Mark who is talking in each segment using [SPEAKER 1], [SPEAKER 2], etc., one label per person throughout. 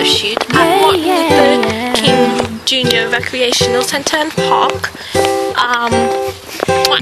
[SPEAKER 1] photo shoot at Martin Luther King Jr. Recreational Centre and Park.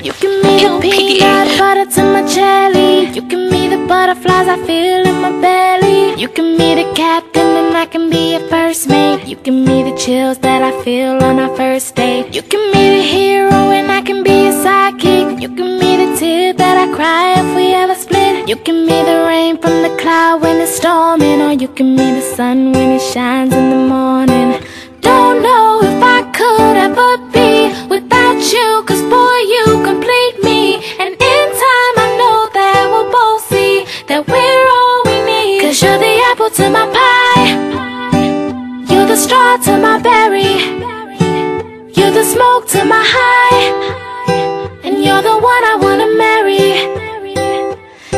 [SPEAKER 2] You give me the peanut butter to my jelly. You give me the butterflies I feel in my belly. You give me the captain and I can be your first mate. You give me the chills that I feel on our first date. You give me the hero and I can be your sidekick. You give me the tear that I cry if we ever split. You give me the rain from the cloud when it's storming, or you give me the sun when it shines in the morning. Don't know if I could ever be without you, 'cause boy, you complete me. And in time I know that we'll both see that we're all we need. 'Cause you're the apple to my pie, you're the straw to my berry, you're the smoke to my high, and you're the one I wanna marry.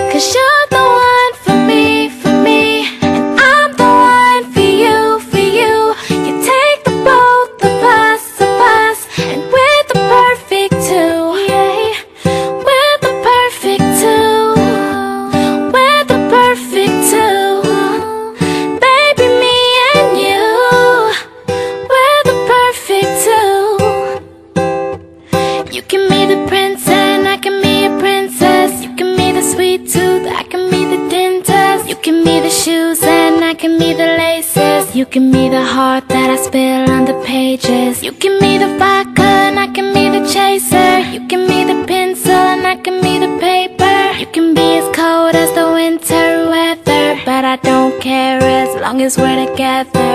[SPEAKER 2] 'Cause you're the one for me, and I'm the one for you, for you. You take the both of us, and we're the perfect two. Yeah, we're the perfect two. We're the perfect two. Baby, me and you, we're the perfect two. You give me the prince and I can be a princess. You give me the sweet tooth, I can be the dentist. You give me the shoes and I can be the laces. You give me the heart that I spill on the pages. You give me the vodka and I can be the chaser. You give me the pencil and I can be the paper. You can be as cold as the winter weather, but I don't care as long as we're together.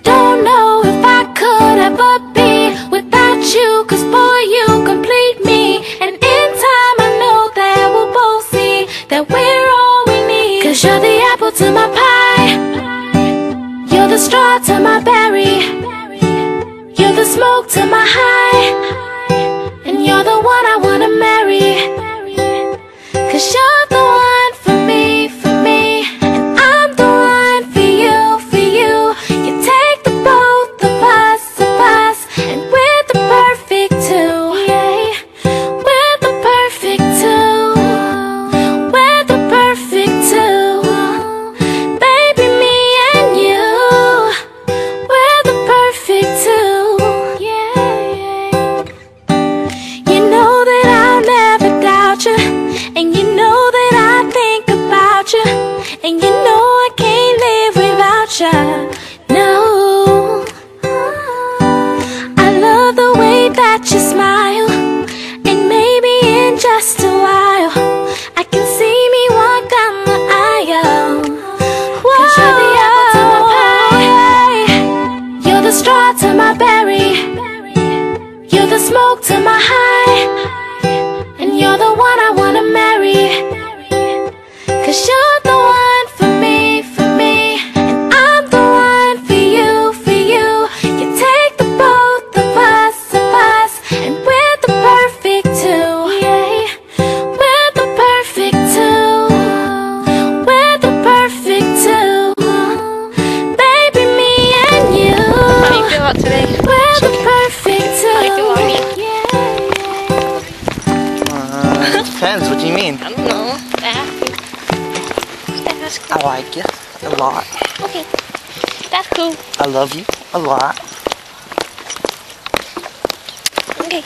[SPEAKER 2] Don't know if I could ever be without you, 'cause boy, you complete me. And in time I know that we'll both see that we're all we need. 'Cause you're the apple to my pie, you're the straw to my berry, you're the smoke to my high, and you're the one I wanna marry. 'Cause you're the one for me, and I'm the one for you, for you. You take the both of us, and we're the perfect two. Yeah, we're the perfect two. We're the perfect two. Baby, me and you, we're the perfect two. Yeah. You know that I'll never doubt you, and you know that I think about you, and you know I can't live without you. No, I love the way that you smile, and maybe in just a while I can see me walk down the aisle. Whoa, 'cause you're the apple to my pie, you're the straw to my berry, you're the smoke to my high, and you're the one I wanna marry. 'Cause you're the one for me, and I'm the one for you, for you. You take the both of us, and we're the perfect two. Yeah, we're the perfect two. We're the perfect two. Baby, me and you,
[SPEAKER 1] How do you feel about today?
[SPEAKER 2] we're the perfect two.
[SPEAKER 1] How do you feel about me?
[SPEAKER 3] Depends, what do you mean?
[SPEAKER 1] I don't know. That's
[SPEAKER 3] I
[SPEAKER 1] cool.
[SPEAKER 3] like you a lot.
[SPEAKER 1] Okay, that's cool.
[SPEAKER 3] I love you a lot.
[SPEAKER 1] Okay.